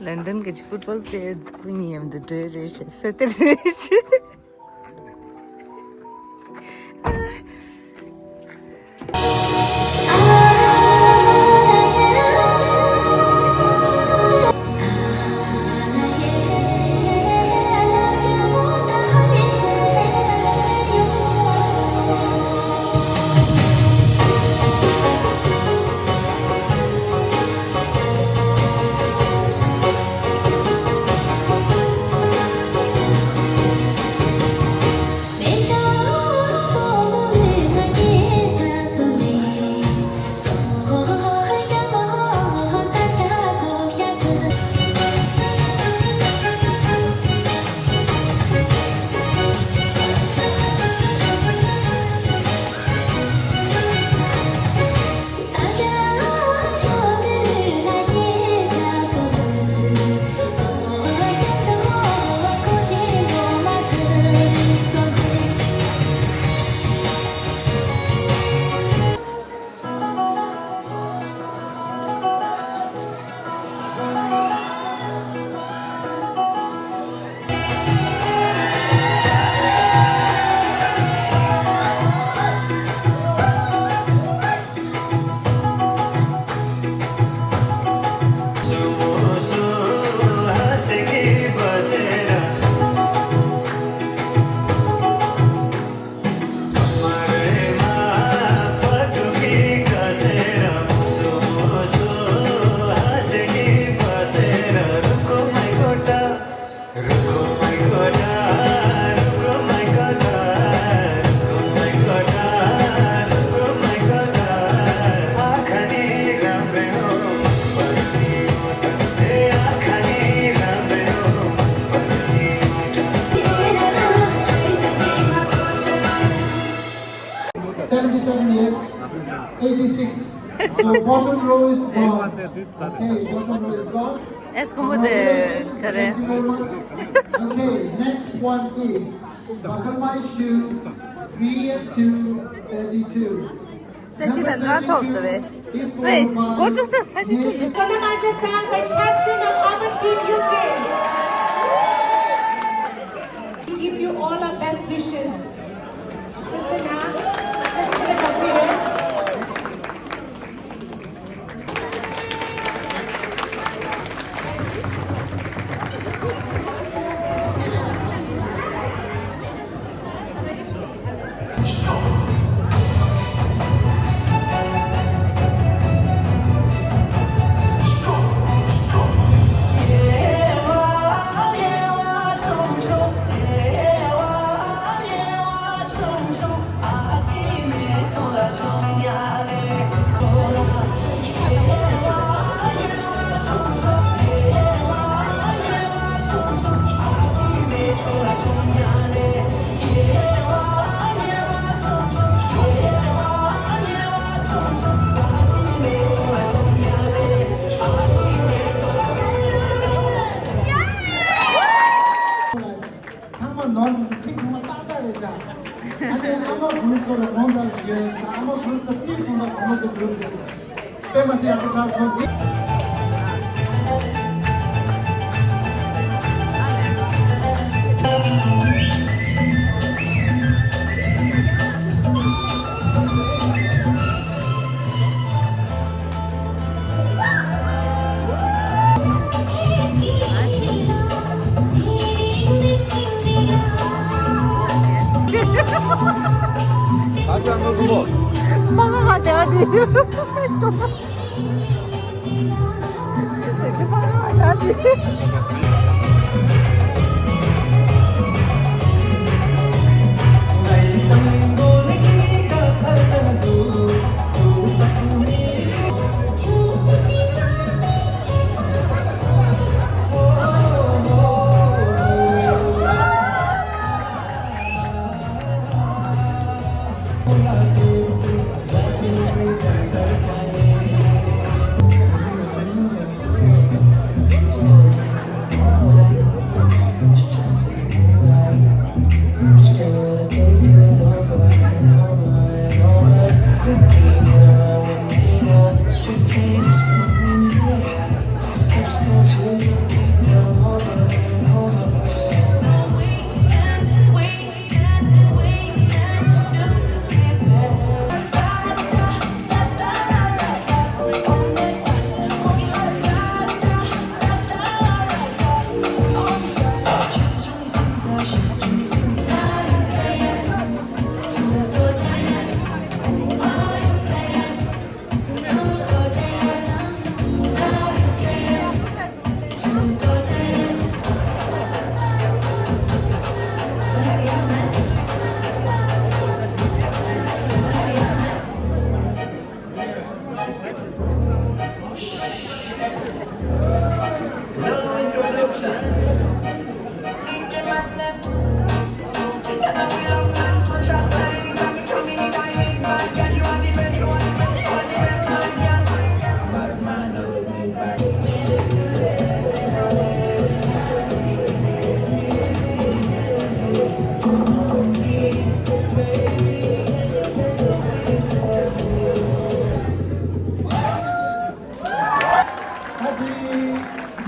London के football players conhecem de três, sete três. So bottom row is gone. Okay, bottom row is gone. Es como de Thank you very much. Okay, next one is buckle my shoe 3 and 2 32. 다시 나가서 없더래. Is 왜? for my 고등서 사진 좀 Neil Sonamajit-san, the captain of our team UK. We give you all our best wishes. 괜찮아? 다시 들어가고요. 상만 넌 생각만 따다 되자. 아니 아마 부르처럼 뭔가 지금 아마 부르처 띠sonda 아마서 부른대. 빼마서 약간 잡서. 아주 안 먹고 망아가 돼야 돼. 망아가 돼.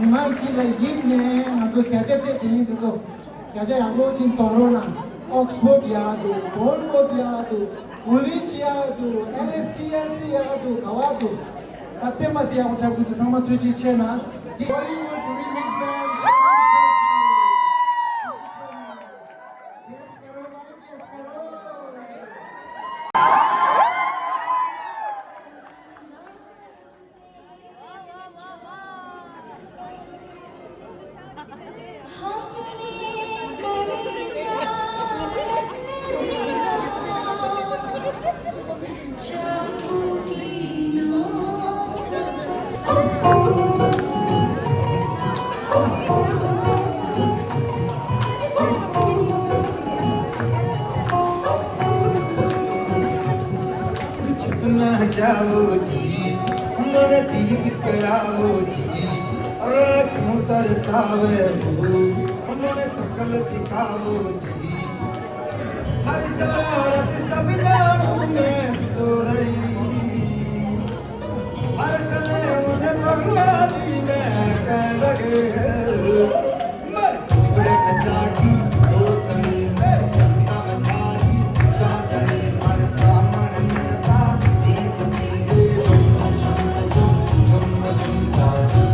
Mai kila yimne azo kyaja che tini to kyaja yango chin torona Oxford yadu, Bournemouth yadu, Woolwich yadu, LSTLC yadu, Kawadu. Tapi masih aku cakap itu sama tujuh channel. Bollywood remix dance. Yes karo, yes karo. छुपना जाओ जी मन तीत कराओ जी रखूं तरसावे हो उन्होंने सकल दिखाओ जी हर शरारत सब जानू मैं तो हरी हर सले उन्हें भगवा दी मैं कह लगे मर पूरे पिता की रोकनी में नम थारी साधनी मरता मन में था दीप सीरे झुम झुम झुम झुम झुम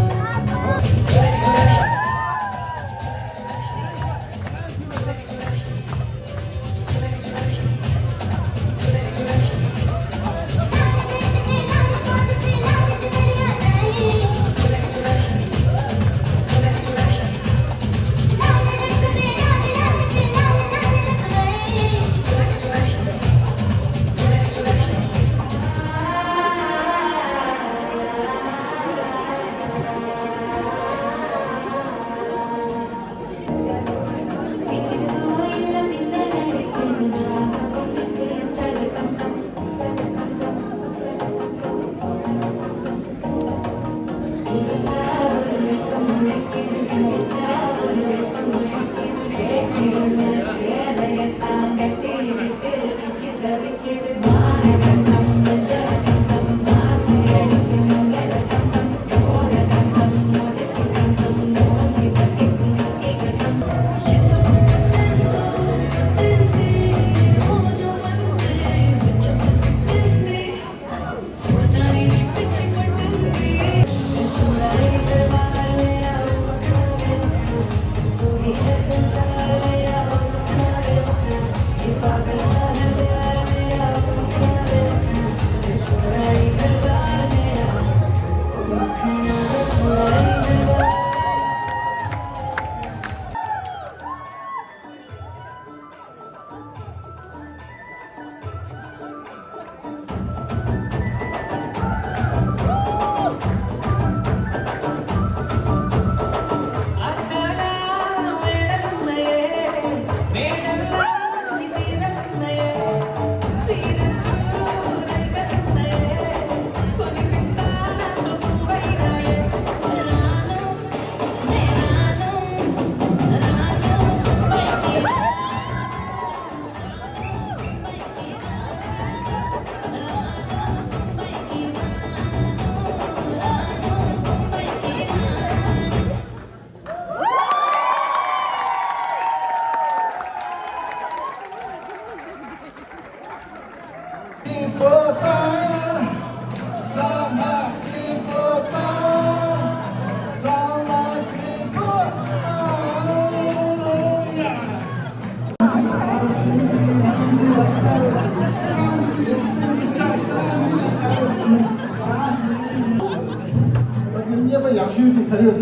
양심이 가려서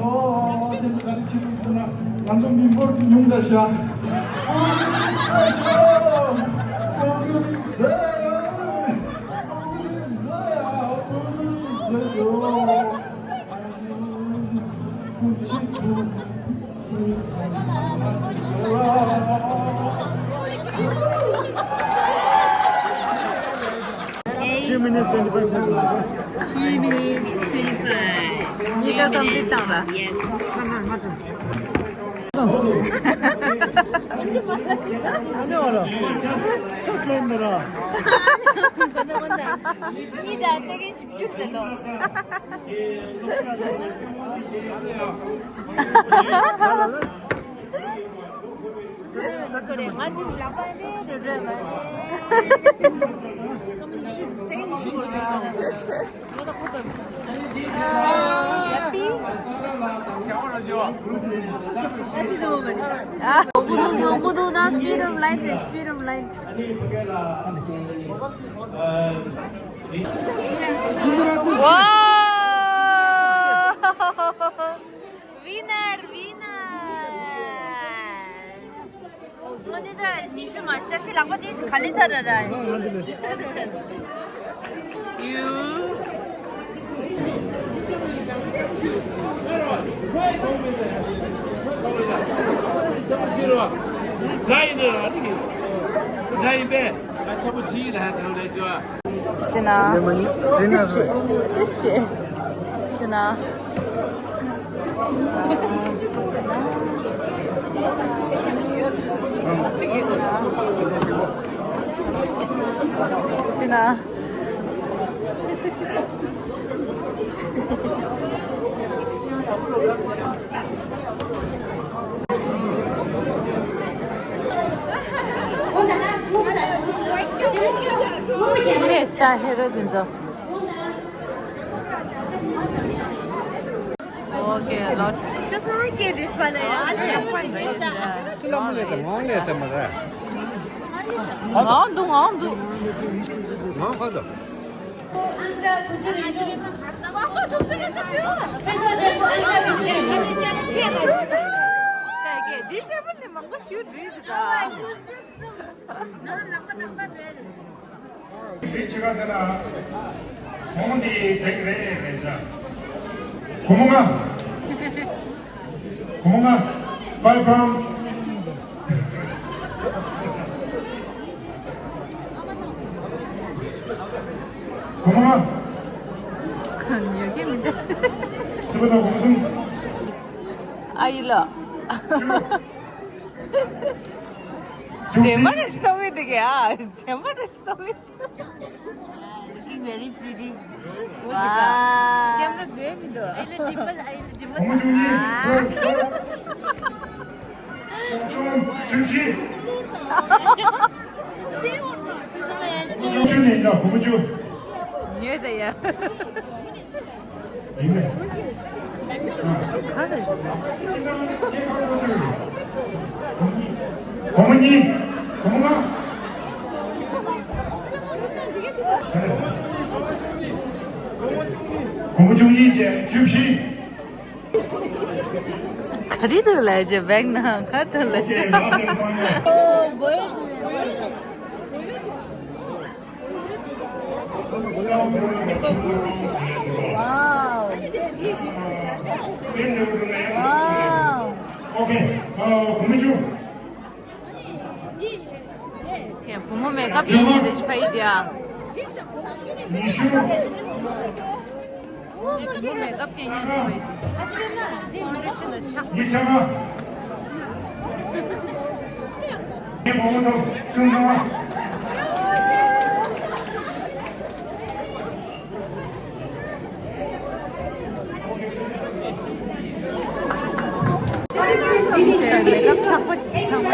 어디서 가르치고 있으나 완전 민보를 용다시야 거기 있어요2 minutes 25. 네가 덤비잖아. Yes. 안녕하라. 커플랜드라. 이 다 세긴 쉽겠어. 그래, 많이 라바네, Bodoh speed of light. 와! 위너. 언니들 니들 맛있자 실랑바디스 갈리사라라. 유. 진아. this 진아. 진아. 이게 샤헤르든저. 오케이, lot. Just like it, this one. 가자. 앉아 조준해 줘. 아빠 조준해 줘. 최고 제고 앉아 조준해. 이게 네 때문에 뭔가 쉬우지다. 나는 나빠 돼. 미치가잖아. 공원이 백래 된다. 고몽아, 고몽아, 5 pounds. 고몽아, 여기입니다. 집에서 무슨 아이라. 제 말을 스토리드게야. 제 말을 스토리드. Looking very pretty. 와. 캠era 베미도. 고무중이 중시 고무중이 있나 고무중 녀다야. 있네. 고모님, 고모가. 고무중이 이제 중시. खरीदले बैग ना खरीदले 이제 나서는 와우. 와우. 오케이. 고무중. 그냥 부모 메이크업 얘기를 시파이디야. 이슈. 부모 메이크업 얘기를 시파이디. 이창아. 이모부터 승성아. 제가 메이크업 상을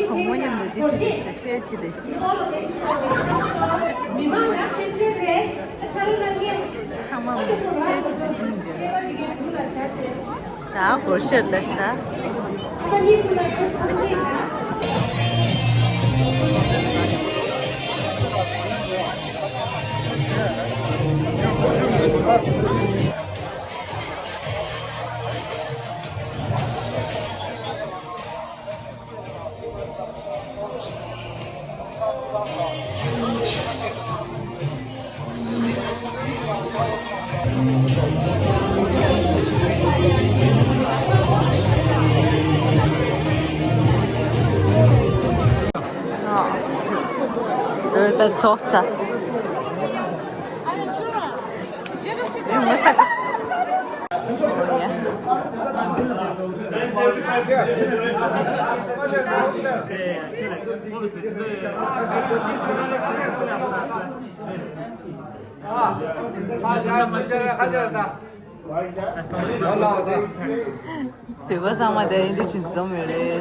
부모님들 쉐치듯이 상만 다 고르셨다. Это тоста. 배바상마다 애들 진짜 매래. 네.